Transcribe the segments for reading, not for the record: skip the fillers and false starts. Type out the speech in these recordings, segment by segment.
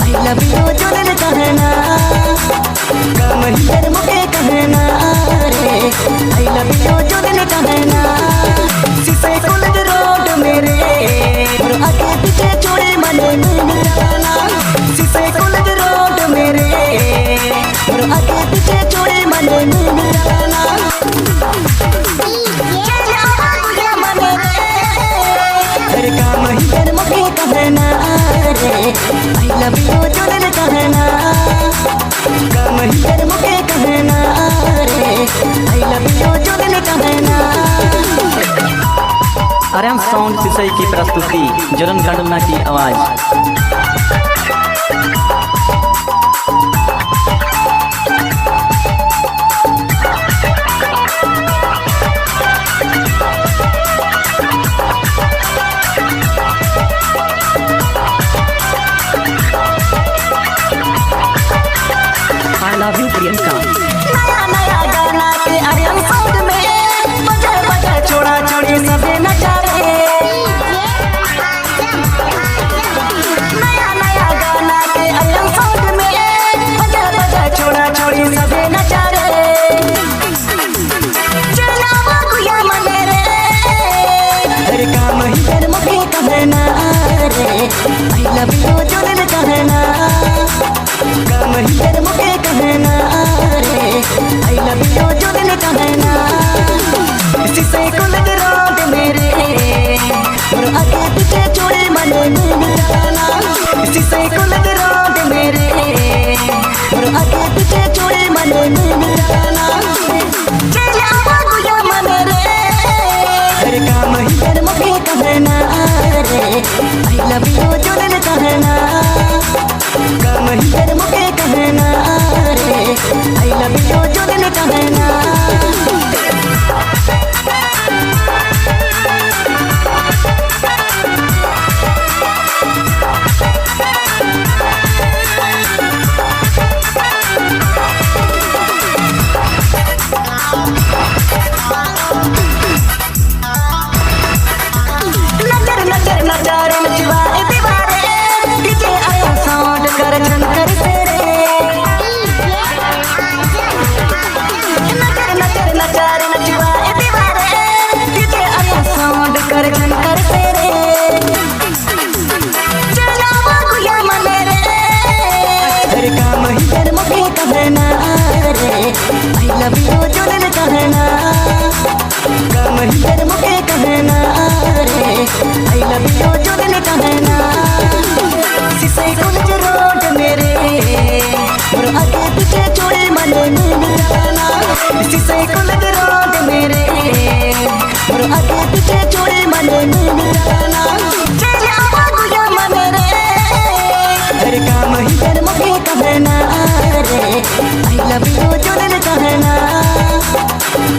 I love you जुड़न कहना काम ही कर मुके कहना रे आई लव यू जुड़न कहना शीशे कॉलेज रोड मेरे और आगे पीछे छोड़े मने मिलाना शीशे कॉलेज रोड मेरे और आगे पीछे छोड़े मने मिलाना काम ही कर मुके कहना रे आई लव यू जुड़न कहना काम ही कर मुके कहना रे आई लव यू जुड़न कहना। आर्यन साउंड सिसई की प्रस्तुति जुड़न गंडना की आवाज। I love you Priyanka. नया नया गाना के आर्यन साउंड में बजा बजा छोड़ा छोड़ी सबे नचा रे नया नया गाना के आर्यन साउंड में बजा बजा छोड़ा छोड़ी सबे नचा रे चलावा गुया मने रे हर काम ही कर मुके कहना रे आई लव यू जुड़न कहना काम ही कर मुके कहना रे आई लव यू जुड़न कहना शीशे कॉलेज रोड मेरे और आगे पीछे छोड़े मने मिलाना शीशे कॉलेज रोड मेरे और आगे पीछे छोड़े मने मिलाना चलावा गुया मने रे हर काम ही कर मुके कहना रे आई लव यू जुड़न कहना काम ही कर मुके कहना रे आई लव यू जुड़न कहना। नजर नजर नजारे नचवाए दीवारे डीजे आया साउंड कर झंकर तेरे नजर नजर नजारे नचवाए दीवारे डीजे आया साउंड कर झंकर तेरे चलावा गुया मने रे हर काम ही कर मुके कहना रे आई लव यू जुड़न कहना काम ही कर मुके कहना रे आई लव यू जुड़न कहना शीशे कॉलेज रोड मेरे और आगे पीछे छोड़े मने मिलाना शीशे कॉलेज रोड मेरे और आगे पीछे छोड़े मने मिलाना चलावा गुया मने रे हर काम ही कर मुके कहना रे आई लव यू जुड़न कहना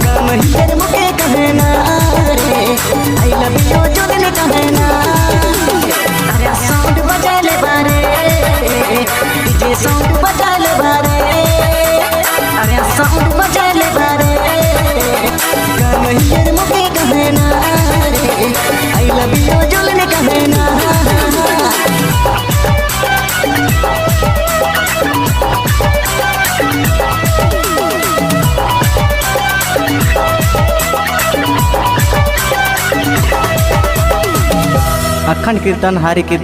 काम ही कर मुके कहना रे आई लव यू जुड़न कहना। अरे साउंड बजा ले बारे डीजे साउंड बजा ले बारे अरे साउंड बजा ले बारे काम ही कर मुके कहना रे आई लव यू जुड़न कहना। अखंड कीर्तन हरि कीर्तन।